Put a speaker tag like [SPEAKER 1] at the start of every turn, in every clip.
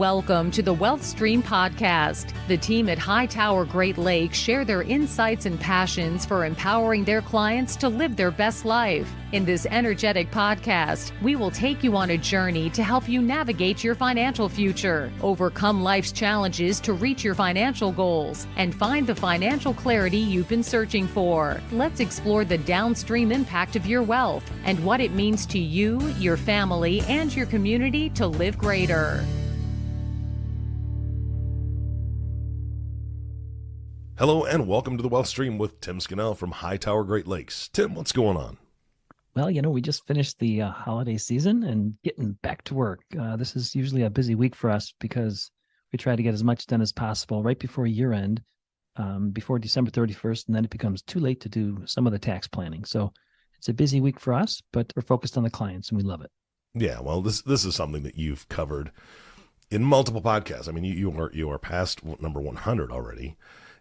[SPEAKER 1] Welcome to the Wealth Stream podcast. The team at Hightower Great Lakes share their insights and passions for empowering their clients to live their best life. In this energetic podcast, we will take you on a journey to help you navigate your financial future, overcome life's challenges to reach your financial goals, and find the financial clarity you've been searching for. Let's explore the downstream impact of your wealth and what it means to you, your family, and your community to live greater.
[SPEAKER 2] Hello and welcome to the Wealth Stream with Tim Scannell from Hightower Great Lakes. Tim, what's going on?
[SPEAKER 3] Well, we just finished the holiday season and getting back to work. This is usually a busy week for us because we try to get as much done as possible right before year end, before December 31st, and then it becomes too late to do some of the tax planning. So it's a busy week for us, but we're focused on the clients and we love it.
[SPEAKER 2] Yeah, well, this is something that you've covered in multiple podcasts. I mean, you are past number 100 already.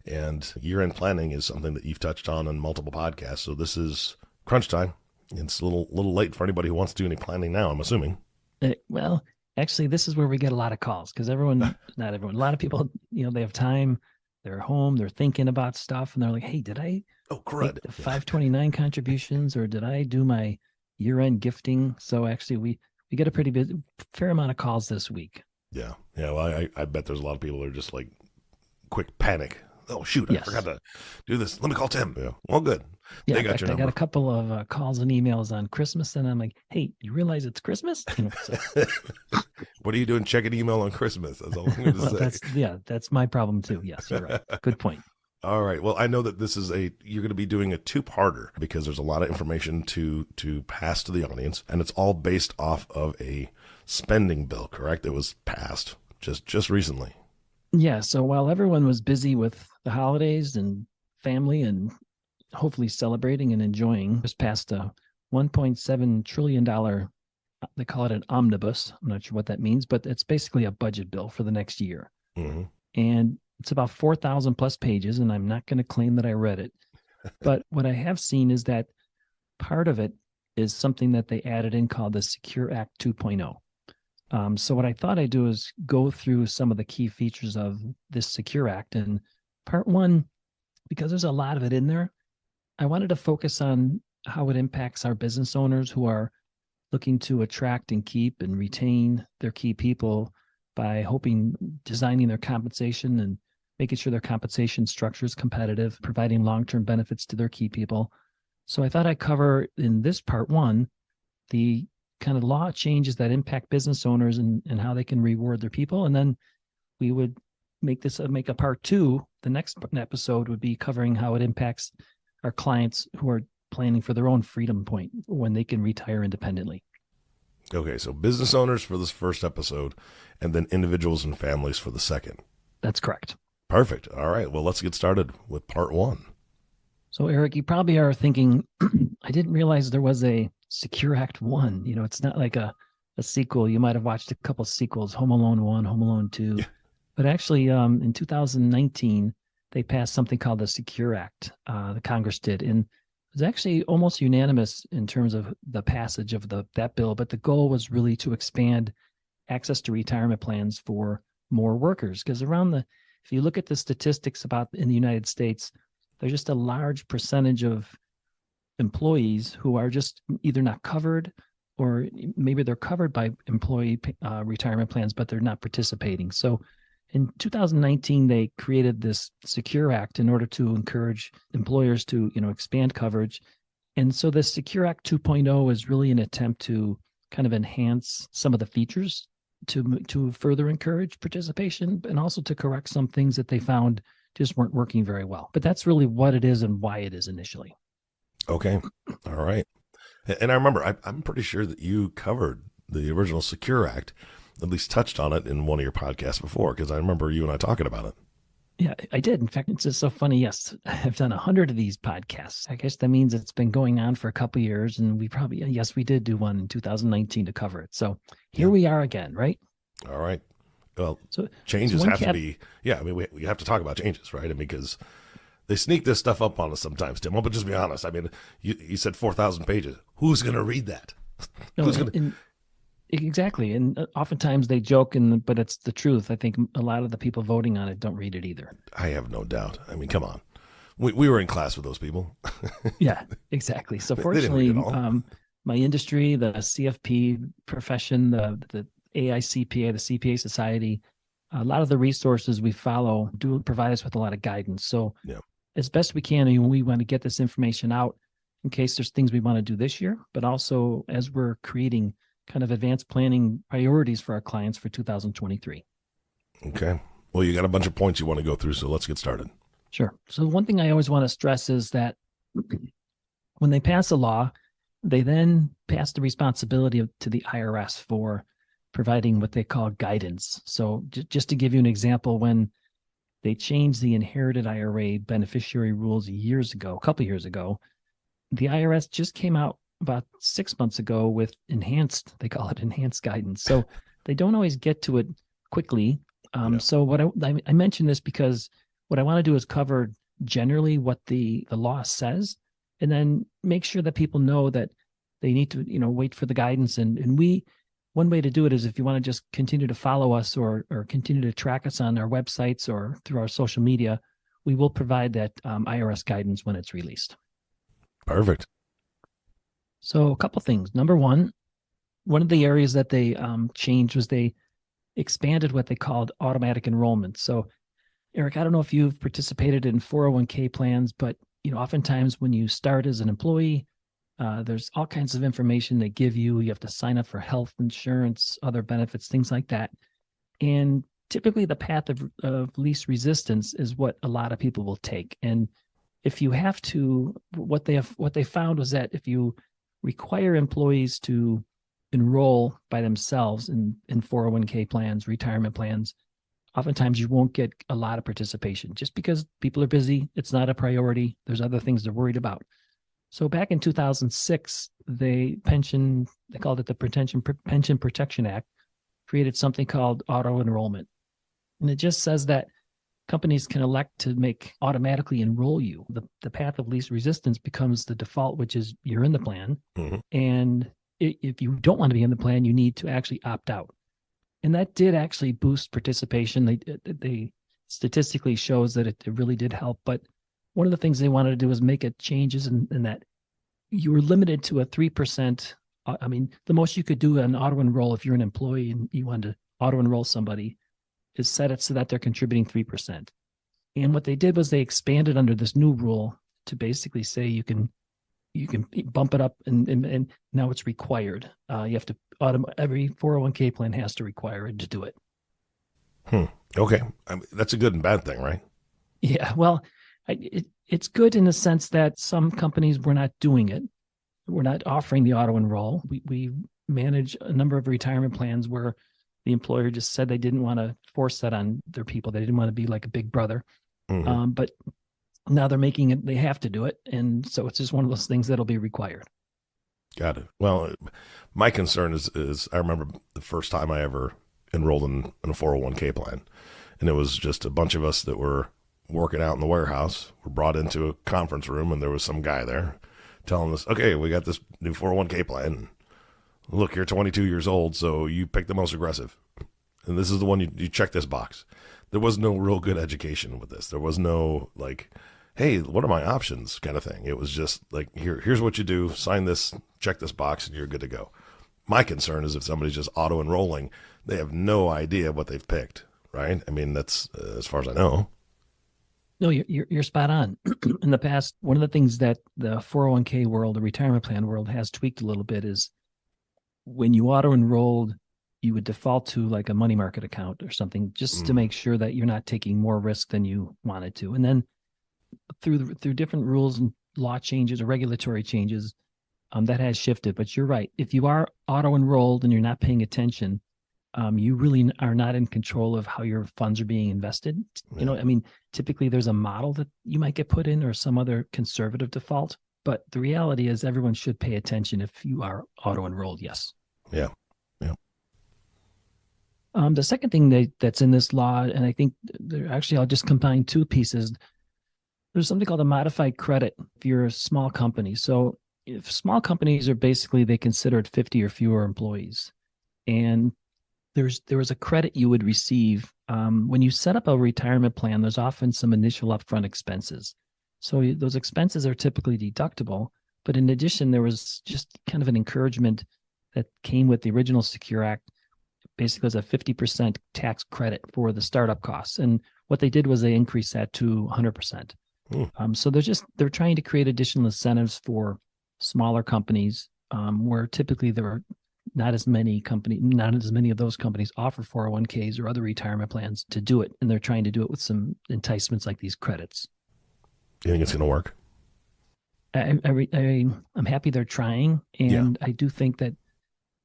[SPEAKER 2] And year-end planning is something that you've touched on in multiple podcasts. So this is crunch time. It's a little late for anybody who wants to do any planning now, I'm assuming.
[SPEAKER 3] Well, actually, this is where we get a lot of calls because not everyone, a lot of people, they have time, they're home, they're thinking about stuff, and they're like, hey, did I make the 529 contributions or did I do my year-end gifting? So actually, we get a fair amount of calls this week.
[SPEAKER 2] Yeah. Well, I bet there's a lot of people that are just like quick panic. Oh, shoot, I forgot to do this. Let me call Tim. Yeah. Well, good.
[SPEAKER 3] Yeah,
[SPEAKER 2] they got your number.
[SPEAKER 3] I got a couple of calls and emails on Christmas, and I'm like, hey, you realize it's Christmas?
[SPEAKER 2] What are you doing checking email on Christmas? That's all I'm going to say.
[SPEAKER 3] That's my problem too. Yes, you're right. Good point.
[SPEAKER 2] All right. Well, I know that you're going to be doing a two-parter because there's a lot of information to pass to the audience, and it's all based off of a spending bill, correct? That was passed just recently.
[SPEAKER 3] Yeah. So while everyone was busy with the holidays and family and hopefully celebrating and enjoying, just passed a $1.7 trillion, they call it an omnibus. I'm not sure what that means, but it's basically a budget bill for the next year. Mm-hmm. And it's about 4,000 plus pages, and I'm not going to claim that I read it. But what I have seen is that part of it is something that they added in called the Secure Act 2.0. So what I thought I'd do is go through some of the key features of this Secure Act. And part one, because there's a lot of it in there, I wanted to focus on how it impacts our business owners who are looking to attract and keep and retain their key people by designing their compensation and making sure their compensation structure is competitive, providing long-term benefits to their key people. So I thought I'd cover in this part one, the kind of law changes that impact business owners and how they can reward their people. And then we would make a part two. The next episode would be covering how it impacts our clients who are planning for their own freedom point when they can retire independently.
[SPEAKER 2] Okay. So business owners for this first episode and then individuals and families for the second.
[SPEAKER 3] That's correct.
[SPEAKER 2] Perfect. All right. Well, let's get started with part one.
[SPEAKER 3] So Eric, you probably are thinking, I didn't realize there was a Secure Act 1. It's not like a sequel. You might have watched a couple sequels, Home Alone 1, Home Alone 2. Yeah. But actually, in 2019, they passed something called the Secure Act. The Congress did. And it was actually almost unanimous in terms of the passage of that bill. But the goal was really to expand access to retirement plans for more workers. Because if you look at the statistics in the United States, there's just a large percentage of employees who are just either not covered or maybe they're covered by employee retirement plans, but they're not participating. So in 2019, they created this Secure Act in order to encourage employers to, expand coverage. And so the Secure Act 2.0 is really an attempt to kind of enhance some of the features to further encourage participation and also to correct some things that they found just weren't working very well. But that's really what it is and why it is initially.
[SPEAKER 2] Okay. All right. And I remember, I'm pretty sure that you covered the original Secure Act, at least touched on it in one of your podcasts before, because I remember you and I talking about it.
[SPEAKER 3] Yeah, I did. In fact, it's just so funny. Yes, I've done 100 of these podcasts. I guess that means it's been going on for a couple of years, and we did do one in 2019 to cover it. So here we are again, right?
[SPEAKER 2] All right. Well, changes have to be, we have to talk about changes, right? Because they sneak this stuff up on us sometimes, Tim. Well, but just be honest. You said 4,000 pages. Who's going to read that?
[SPEAKER 3] No, Exactly. And oftentimes they joke, but it's the truth. I think a lot of the people voting on it don't read it either.
[SPEAKER 2] I have no doubt. I mean, come on. We were in class with those people.
[SPEAKER 3] Yeah, exactly. So
[SPEAKER 2] They didn't read
[SPEAKER 3] fortunately,
[SPEAKER 2] it all.
[SPEAKER 3] my industry, the CFP profession, the AICPA, the CPA Society, a lot of the resources we follow do provide us with a lot of guidance. So
[SPEAKER 2] Yeah.
[SPEAKER 3] as best we can, we want to get this information out in case there's things we want to do this year, but also as we're creating kind of advanced planning priorities for our clients for 2023.
[SPEAKER 2] Okay. Well, you got a bunch of points you want to go through, so let's get started.
[SPEAKER 3] Sure. So one thing I always want to stress is that when they pass a law, they then pass the responsibility to the IRS for providing what they call guidance. So just to give you an example, when they changed the inherited IRA beneficiary rules a couple years ago, the IRS just came out about 6 months ago with they call it enhanced guidance. So they don't always get to it quickly. So what I mentioned this because what I want to do is cover generally what the law says, and then make sure that people know that they need to, wait for the guidance. And one way to do it is if you want to just continue to follow us or continue to track us on our websites or through our social media, we will provide that IRS guidance when it's released.
[SPEAKER 2] Perfect.
[SPEAKER 3] So a couple things. Number one of the areas that they changed was they expanded what they called automatic enrollment. So Eric, I don't know if you've participated in 401k plans, but oftentimes when you start as an employee, there's all kinds of information they give you. You have to sign up for health insurance, other benefits, things like that. And typically the path of least resistance is what a lot of people will take. And if you have to, what they found was that if you require employees to enroll by themselves in 401k plans, retirement plans, oftentimes you won't get a lot of participation just because people are busy. It's not a priority. There's other things they're worried about. So back in 2006, they called it the Pension Protection Act, created something called auto-enrollment. And it just says that companies can elect to automatically enroll you. The path of least resistance becomes the default, which is you're in the plan.
[SPEAKER 2] Mm-hmm.
[SPEAKER 3] And if you don't want to be in the plan, you need to actually opt out. And that did actually boost participation. They statistically shows that it really did help. But one of the things they wanted to do was make changes in that you were limited to a 3%. I mean, the most you could do an auto enroll if you're an employee and you wanted to auto enroll somebody is set it so that they're contributing 3%. And what they did was they expanded under this new rule to basically say you can bump it up and now it's required. You have to every 401k plan has to require it to do it.
[SPEAKER 2] Okay. That's a good and bad thing, right?
[SPEAKER 3] Yeah. Well, it's good in the sense that some companies were not doing it. We're not offering the auto enroll. We manage a number of retirement plans where the employer just said they didn't want to force that on their people. They didn't want to be like a big brother.
[SPEAKER 2] Mm-hmm.
[SPEAKER 3] But now they're making it, they have to do it. And so it's just one of those things that'll be required.
[SPEAKER 2] Got it. Well, my concern is I remember the first time I ever enrolled in a 401k plan, and it was just a bunch of us that were working out in the warehouse. Were brought into a conference room, and there was some guy there telling us, okay, we got this new 401k plan. Look, you're 22 years old, so you pick the most aggressive. And this is the one you check this box. There was no real good education with this. There was no like, hey, what are my options kind of thing. It was just like, here's what you do. Sign this, check this box, and you're good to go. My concern is if somebody's just auto-enrolling, they have no idea what they've picked, right? I mean, that's as far as I know.
[SPEAKER 3] No, you're spot on. In the past, one of the things that the 401k world, the retirement plan world has tweaked a little bit is when you auto-enrolled, you would default to like a money market account or something just to make sure that you're not taking more risk than you wanted to. And then through different rules and law changes or regulatory changes, that has shifted. But you're right. If you are auto-enrolled and you're not paying attention, you really are not in control of how your funds are being invested.
[SPEAKER 2] Yeah.
[SPEAKER 3] I mean, typically there's a model that you might get put in or some other conservative default. But the reality is everyone should pay attention if you are auto-enrolled, yes.
[SPEAKER 2] Yeah. Yeah.
[SPEAKER 3] The second thing that's in this law, and I think actually I'll just combine two pieces. There's something called a modified credit if you're a small company. So if small companies are basically, they consider it 50 or fewer employees. And there was a credit you would receive when you set up a retirement plan. There's often some initial upfront expenses, so those expenses are typically deductible. But in addition, there was just kind of an encouragement that came with the original Secure Act. Basically, was a 50% tax credit for the startup costs, and what they did was they increased that to 100%. So they're trying to create additional incentives for smaller companies where typically there are not as many of those companies offer 401ks or other retirement plans to do it. And they're trying to do it with some enticements like these credits.
[SPEAKER 2] You think it's going to work?
[SPEAKER 3] I'm happy they're trying. And I do think that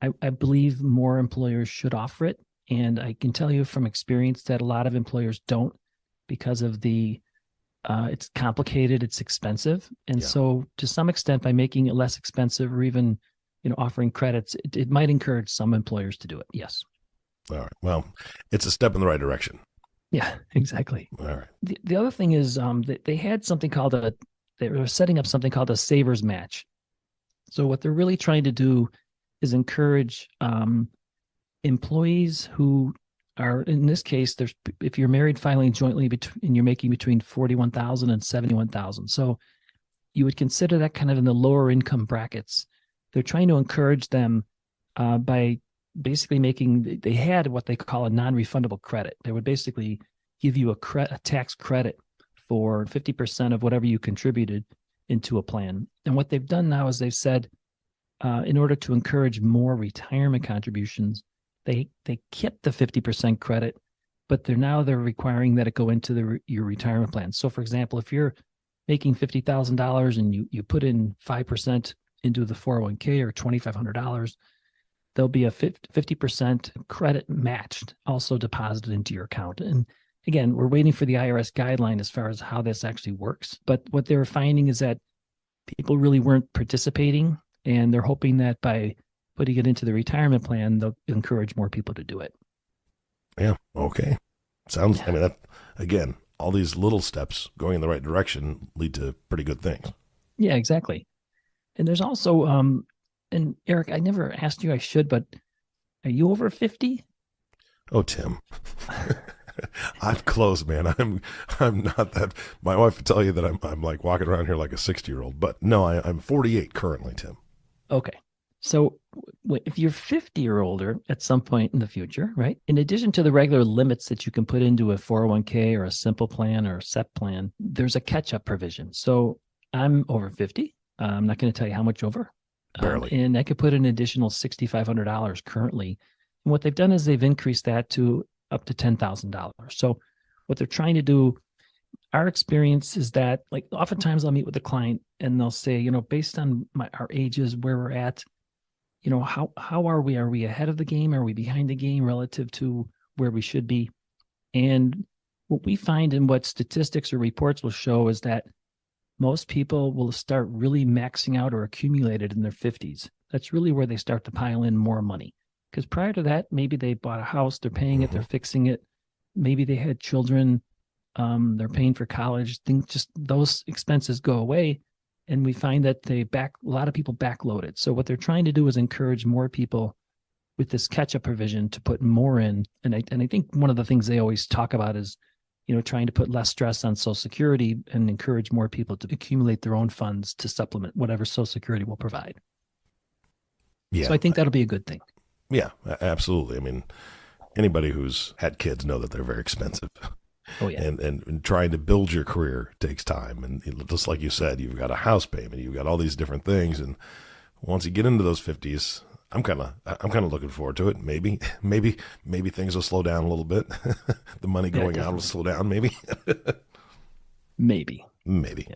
[SPEAKER 3] I believe more employers should offer it. And I can tell you from experience that a lot of employers don't, because of it's complicated, it's expensive. And so to some extent, by making it less expensive or even offering credits, it might encourage some employers to do it. Yes.
[SPEAKER 2] All right. Well, it's a step in the right direction.
[SPEAKER 3] Yeah, exactly.
[SPEAKER 2] All right.
[SPEAKER 3] The other thing is they had something called they were setting up something called a savers match. So what they're really trying to do is encourage employees who are, in this case, if you're married filing jointly and you're making between $41,000 and $71,000. So you would consider that kind of in the lower income brackets. They're trying to encourage them by basically they had what they call a non-refundable credit. They would basically give you a tax credit for 50% of whatever you contributed into a plan. And what they've done now is they've said, in order to encourage more retirement contributions, they kept the 50% credit, but they're requiring that it go into your retirement plan. So for example, if you're making $50,000 and you put in 5% into the 401k or $2,500, there'll be a 50% credit matched, also deposited into your account. And again, we're waiting for the IRS guideline as far as how this actually works. But what they were finding is that people really weren't participating, and they're hoping that by putting it into the retirement plan, they'll encourage more people to do it.
[SPEAKER 2] Yeah. Okay. Sounds, I mean, that, again, all these little steps going in the right direction lead to pretty good things.
[SPEAKER 3] Yeah, exactly. And there's also, and Eric, I never asked you, I should, but are you over 50?
[SPEAKER 2] Oh, Tim. I'm close, man. I'm not that. My wife would tell you that I'm like walking around here like a 60-year-old, but no, I'm 48 currently, Tim.
[SPEAKER 3] Okay. So if you're 50 or older at some point in the future, right? In addition to the regular limits that you can put into a 401k or a simple plan or a SEP plan, there's a catch-up provision. So I'm over 50. I'm not going to tell you how much over.
[SPEAKER 2] Barely.
[SPEAKER 3] And I could put an additional $6,500 currently. And what they've done is they've increased that to up to $10,000. So what they're trying to do, our experience is that, like, oftentimes I'll meet with a client and they'll say, based on our ages, where we're at, how are we? Are we ahead of the game? Are we behind the game relative to where we should be? And what we find and what statistics or reports will show is that most people will start really maxing out or accumulated in their 50s. That's really where they start to pile in more money. Because prior to that, maybe they bought a house, they're paying it, they're fixing it. Maybe they had children, they're paying for college. Those expenses go away. And we find that a lot of people backload it. So what they're trying to do is encourage more people with this catch-up provision to put more in. And I think one of the things they always talk about is, trying to put less stress on Social Security and encourage more people to accumulate their own funds to supplement whatever Social Security will provide.
[SPEAKER 2] Yeah.
[SPEAKER 3] So I think that'll be a good thing.
[SPEAKER 2] Yeah, absolutely. I mean, anybody who's had kids know that they're very expensive.
[SPEAKER 3] Oh, yeah.
[SPEAKER 2] And trying to build your career takes time. And just like you said, you've got a house payment, you've got all these different things. And once you get into those 50s, I'm kind of looking forward to it. Maybe things will slow down a little bit. The money going out will slow down. Maybe. Yeah.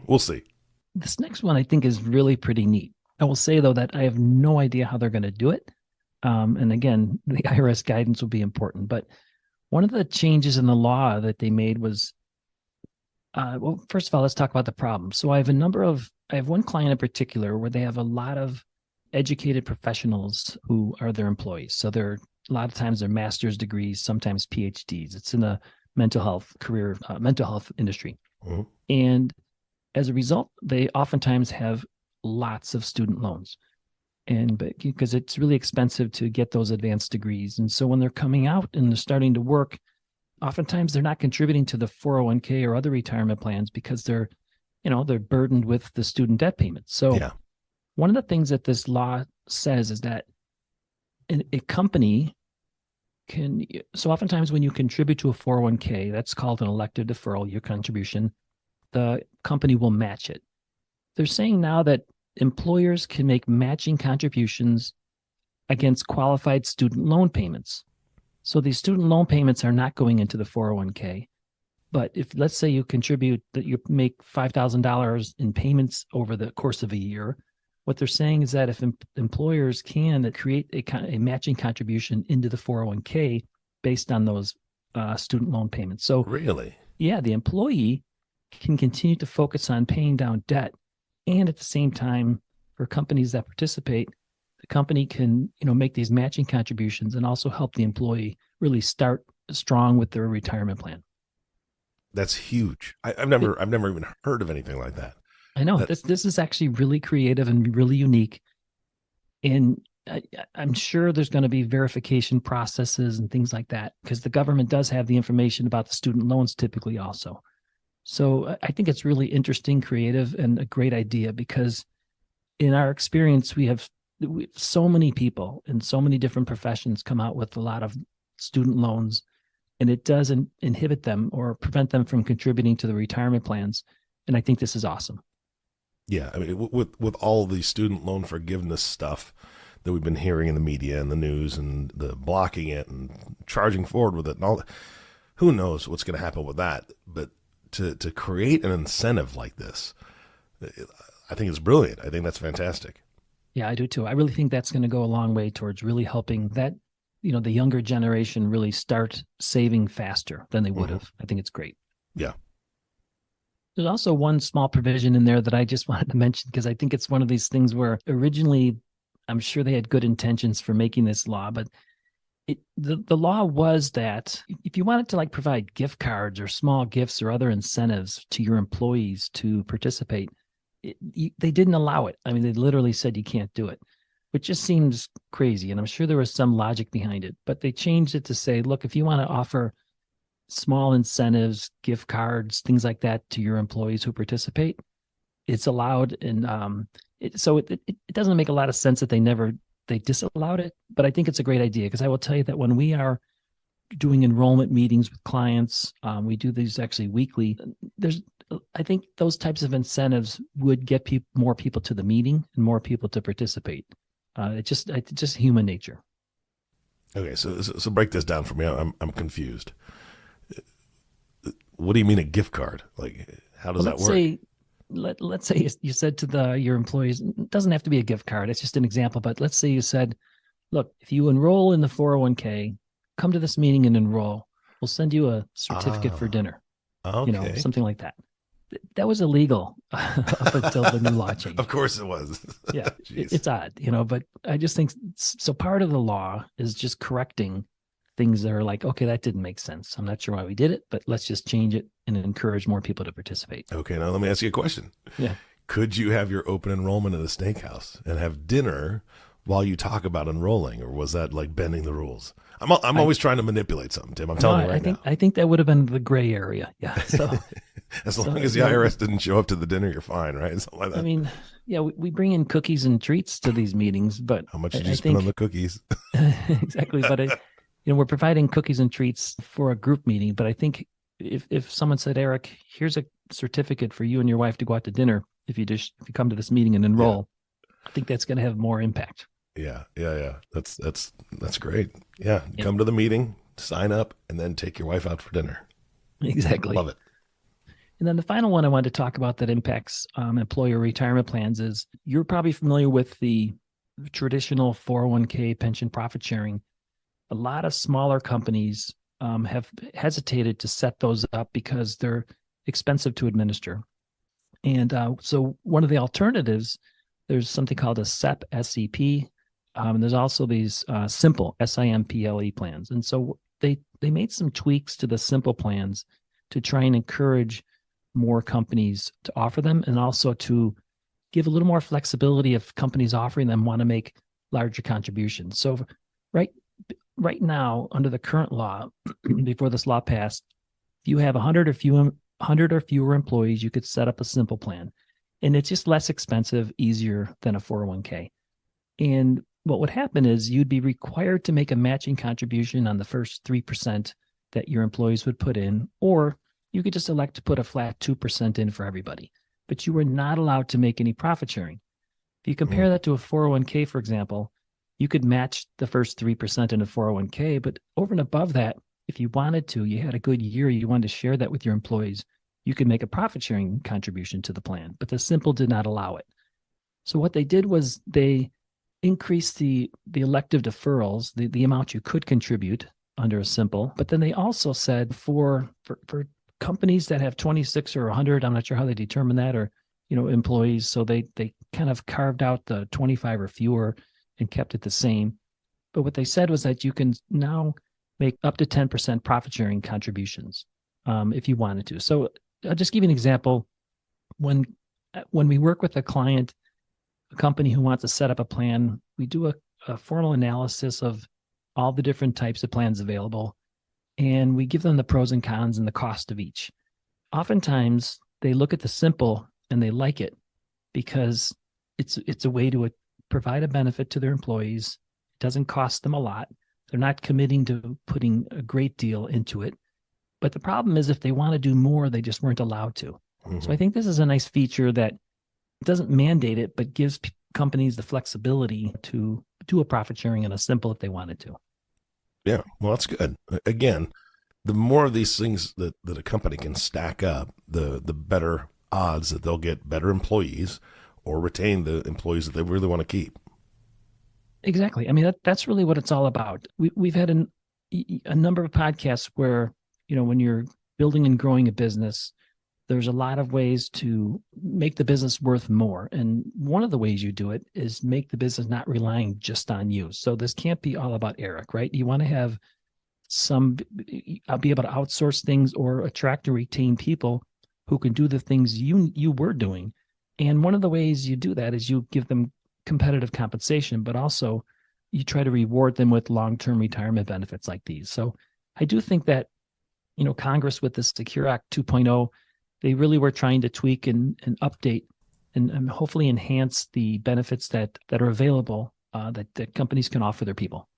[SPEAKER 2] We'll see.
[SPEAKER 3] This next one I think is really pretty neat. I will say though that I have no idea how they're going to do it. And again, the IRS guidance will be important. But one of the changes in the law that they made was, well, first of all, let's talk about the problem. So I have one client in particular where they have a lot of educated professionals who are their employees. So a lot of times they're master's degrees, sometimes PhDs. It's in the mental health industry. Mm-hmm. And as a result, they oftentimes have lots of student loans. and because it's really expensive to get those advanced degrees. And so when they're coming out and they're starting to work, oftentimes they're not contributing to the 401k or other retirement plans because they're burdened with the student debt payments. So one of the things that this law says is that a company so oftentimes when you contribute to a 401k, that's called an elective deferral, your contribution, the company will match it. They're saying now that employers can make matching contributions against qualified student loan payments. So these student loan payments are not going into the 401k. But if, let's say, you contribute, that you make $5,000 in payments over the course of a year, what they're saying is that if employers can create a matching contribution into the 401k based on those student loan payments. So
[SPEAKER 2] really,
[SPEAKER 3] yeah, the employee can continue to focus on paying down debt, and at the same time, for companies that participate, the company can make these matching contributions and also help the employee really start strong with their retirement plan.
[SPEAKER 2] That's huge. I've never even heard of anything like that.
[SPEAKER 3] I know this is actually really creative and really unique, and I'm sure there's going to be verification processes and things like that because the government does have the information about the student loans typically also. So I think it's really interesting, creative, and a great idea because in our experience, we have so many people in so many different professions come out with a lot of student loans, and it doesn't inhibit them or prevent them from contributing to the retirement plans. And I think this is awesome.
[SPEAKER 2] Yeah, I mean, with all the student loan forgiveness stuff that we've been hearing in the media and the news, and the blocking it and charging forward with it, and all, who knows what's going to happen with that? But to create an incentive like this, I think it's brilliant. I think that's fantastic.
[SPEAKER 3] Yeah, I do too. I really think that's going to go a long way towards really helping that the younger generation really start saving faster than they would have. I think it's great.
[SPEAKER 2] Yeah.
[SPEAKER 3] There's also one small provision in there that I just wanted to mention because I think it's one of these things where originally I'm sure they had good intentions for making this law, but the law was that if you wanted to provide gift cards or small gifts or other incentives to your employees to participate, they didn't allow it. I mean, they literally said you can't do it, which just seems crazy. And I'm sure there was some logic behind it, but they changed it to say, look, if you want to offer small incentives, gift cards, things like that to your employees who participate, it's allowed. And so it doesn't make a lot of sense that they disallowed it, but I think it's a great idea because I will tell you that when we are doing enrollment meetings with clients, we do these actually weekly. I think those types of incentives would get more people to the meeting and more people to participate. It's just human nature.
[SPEAKER 2] Okay, so break this down for me. I'm confused. What do you mean a gift card? How does that work?
[SPEAKER 3] Let's say you said to your employees, it doesn't have to be a gift card. It's just an example. But let's say you said, look, if you enroll in the 401k, come to this meeting and enroll. We'll send you a certificate for dinner.
[SPEAKER 2] Okay.
[SPEAKER 3] Something like that. That was illegal up until the new law changed.
[SPEAKER 2] Of course it was.
[SPEAKER 3] Yeah, it's odd, but I just think so. Part of the law is just correcting things that are okay, that didn't make sense. I'm not sure why we did it, but let's just change it and encourage more people to participate.
[SPEAKER 2] Okay, now let me ask you a question.
[SPEAKER 3] Yeah.
[SPEAKER 2] Could you have your open enrollment at a steakhouse and have dinner while you talk about enrolling, or was that bending the rules? I'm always trying to manipulate something, Tim. I'm telling you right now.
[SPEAKER 3] I think that would have been the gray area. Yeah. So
[SPEAKER 2] as long as the IRS didn't show up to the dinner, you're fine, right? Something like that.
[SPEAKER 3] I mean, yeah, we bring in cookies and treats to these meetings, but
[SPEAKER 2] how much did you spend on the cookies?
[SPEAKER 3] Exactly, but we're providing cookies and treats for a group meeting. But I think if someone said, Eric, here's a certificate for you and your wife to go out to dinner if you come to this meeting and enroll, I think that's going to have more impact.
[SPEAKER 2] Yeah. That's great. Yeah. Come to the meeting, sign up, and then take your wife out for dinner.
[SPEAKER 3] Exactly.
[SPEAKER 2] Love it.
[SPEAKER 3] And then the final one I wanted to talk about that impacts employer retirement plans is you're probably familiar with the traditional 401k pension profit sharing. A lot of smaller companies have hesitated to set those up because they're expensive to administer. And so one of the alternatives, there's something called a SEP, SEP. And there's also these simple SIMPLE plans. And so they made some tweaks to the simple plans to try and encourage more companies to offer them and also to give a little more flexibility if companies offering them want to make larger contributions. So right now, under the current law, before this law passed, if you have 100 or fewer employees, you could set up a simple plan. And it's just less expensive, easier than a 401k. And what would happen is you'd be required to make a matching contribution on the first 3% that your employees would put in, or you could just elect to put a flat 2% in for everybody. But you were not allowed to make any profit sharing. If you compare that to a 401k, for example, you could match the first 3% in a 401k, but over and above that, if you wanted to, you had a good year, you wanted to share that with your employees, you could make a profit sharing contribution to the plan, but the simple did not allow it. So what they did was they increased the elective deferrals, the amount you could contribute under a simple, but then they also said for companies that have 26 or 100, I'm not sure how they determine that, or employees, so they kind of carved out the 25 or fewer and kept it the same. But what they said was that you can now make up to 10% profit sharing contributions if you wanted to. So I'll just give you an example. When we work with a client, a company who wants to set up a plan, we do a formal analysis of all the different types of plans available, and we give them the pros and cons and the cost of each. Oftentimes, they look at the simple and they like it because it's a way to provide a benefit to their employees. It doesn't cost them a lot. They're not committing to putting a great deal into it. But the problem is if they want to do more, they just weren't allowed to. Mm-hmm. So I think this is a nice feature that doesn't mandate it, but gives companies the flexibility to do a profit sharing in a simple if they wanted to.
[SPEAKER 2] Yeah, well, that's good. Again, the more of these things that a company can stack up, the better odds that they'll get better employees or retain the employees that they really want to keep.
[SPEAKER 3] Exactly. I mean, that's really what it's all about. We've had a number of podcasts where, when you're building and growing a business, there's a lot of ways to make the business worth more. And one of the ways you do it is make the business not relying just on you. So this can't be all about Eric, right? You want to have be able to outsource things or attract or retain people who can do the things you were doing. And one of the ways you do that is you give them competitive compensation, but also you try to reward them with long-term retirement benefits like these. So I do think that, Congress with the Secure Act 2.0, they really were trying to tweak and update and hopefully enhance the benefits that are available that companies can offer their people.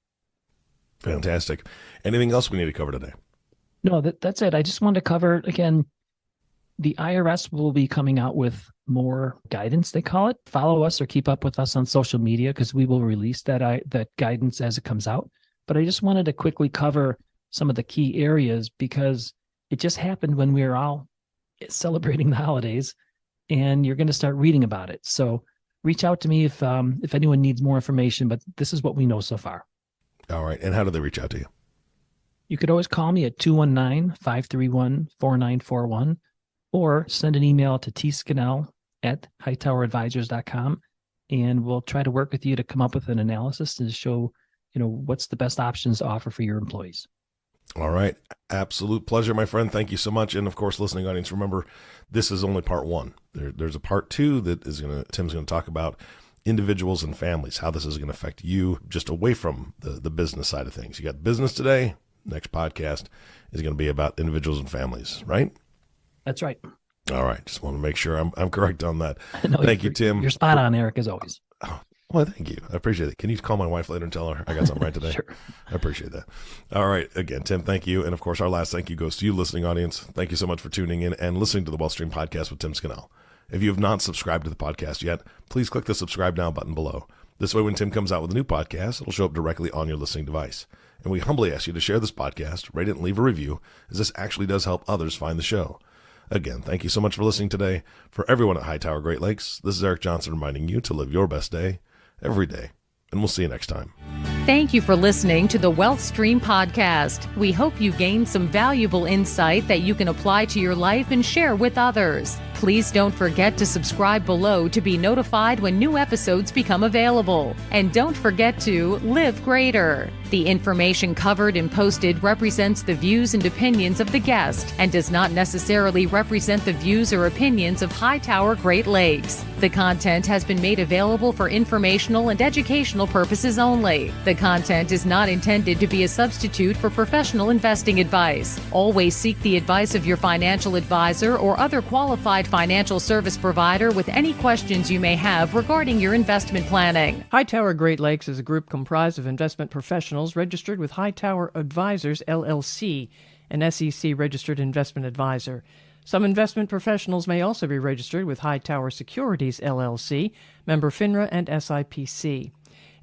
[SPEAKER 2] Fantastic. Anything else we need to cover today?
[SPEAKER 3] No, that's it. I just wanted to cover, again, the IRS will be coming out with more guidance, they call it. Follow us or keep up with us on social media because we will release that guidance as it comes out. But I just wanted to quickly cover some of the key areas because it just happened when we were all celebrating the holidays, and you're going to start reading about it. So reach out to me if anyone needs more information, but this is what we know so far.
[SPEAKER 2] All right. And how do they reach out to you?
[SPEAKER 3] You could always call me at 219-531-4941 or send an email to tscannell@hightoweradvisors.com, and we'll try to work with you to come up with an analysis to show, what's the best options to offer for your employees.
[SPEAKER 2] All right. Absolute pleasure, my friend. Thank you so much. And of course, listening audience, remember, this is only part one. There's a part two that Tim's going to talk about individuals and families, how this is going to affect you just away from the business side of things. You got business today. Next podcast is going to be about individuals and families, right?
[SPEAKER 3] That's right.
[SPEAKER 2] All right. Just want to make sure I'm correct on that.
[SPEAKER 3] No,
[SPEAKER 2] thank you, Tim.
[SPEAKER 3] You're spot on, Eric, as always.
[SPEAKER 2] Oh, well, thank you. I appreciate it. Can you call my wife later and tell her I got something right today?
[SPEAKER 3] Sure.
[SPEAKER 2] I appreciate that. All right. Again, Tim, thank you. And of course, our last thank you goes to you, listening audience. Thank you so much for tuning in and listening to the WealthStream Podcast with Tim Scannell. If you have not subscribed to the podcast yet, please click the subscribe now button below. This way, when Tim comes out with a new podcast, it'll show up directly on your listening device. And we humbly ask you to share this podcast, rate it, and leave a review, as this actually does help others find the show. Again, thank you so much for listening today. For everyone at Hightower Great Lakes, this is Eric Johnson reminding you to live your best day every day. And we'll see you next time.
[SPEAKER 1] Thank you for listening to the WealthStream Podcast. We hope you gained some valuable insight that you can apply to your life and share with others. Please don't forget to subscribe below to be notified when new episodes become available. And don't forget to live greater. The information covered and posted represents the views and opinions of the guest and does not necessarily represent the views or opinions of Hightower Great Lakes. The content has been made available for informational and educational purposes only. The content is not intended to be a substitute for professional investing advice. Always seek the advice of your financial advisor or other qualified financial service provider with any questions you may have regarding your investment planning.
[SPEAKER 4] Hightower Great Lakes is a group comprised of investment professionals registered with Hightower Advisors, LLC, an SEC-registered investment advisor. Some investment professionals may also be registered with Hightower Securities, LLC, member FINRA and SIPC.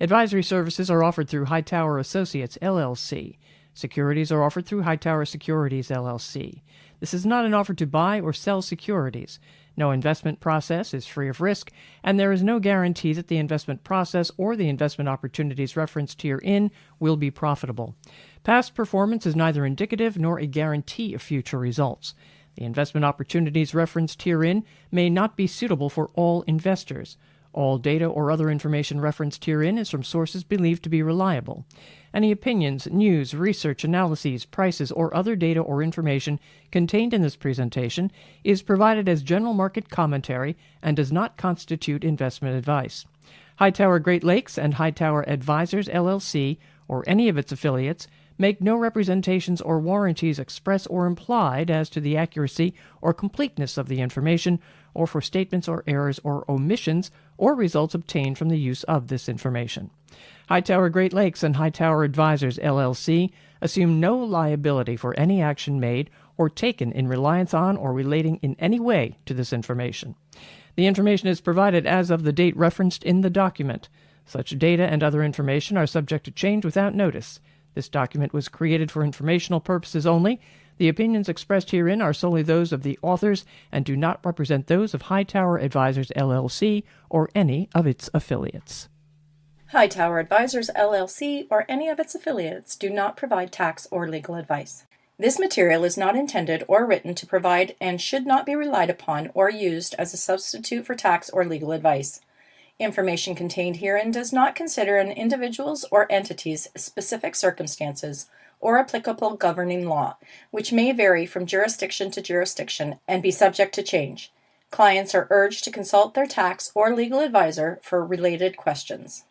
[SPEAKER 4] Advisory services are offered through Hightower Associates, LLC. Securities are offered through Hightower Securities, LLC. This is not an offer to buy or sell securities. No investment process is free of risk, and there is no guarantee that the investment process or the investment opportunities referenced herein will be profitable. Past performance is neither indicative nor a guarantee of future results. The investment opportunities referenced herein may not be suitable for all investors. All data or other information referenced herein is from sources believed to be reliable. Any opinions, news, research, analyses, prices, or other data or information contained in this presentation is provided as general market commentary and does not constitute investment advice. Hightower Great Lakes and Hightower Advisors, LLC, or any of its affiliates, make no representations or warranties express or implied as to the accuracy or completeness of the information, or for statements or errors or omissions or results obtained from the use of this information. Hightower Great Lakes and Hightower Advisors, LLC, assume no liability for any action made or taken in reliance on or relating in any way to this information. The information is provided as of the date referenced in the document. Such data and other information are subject to change without notice. This document was created for informational purposes only. The opinions expressed herein are solely those of the authors and do not represent those of Hightower Advisors, LLC, or any of its affiliates.
[SPEAKER 5] Hightower Advisors, LLC, or any of its affiliates do not provide tax or legal advice. This material is not intended or written to provide and should not be relied upon or used as a substitute for tax or legal advice. Information contained herein does not consider an individual's or entity's specific circumstances or applicable governing law, which may vary from jurisdiction to jurisdiction and be subject to change. Clients are urged to consult their tax or legal advisor for related questions.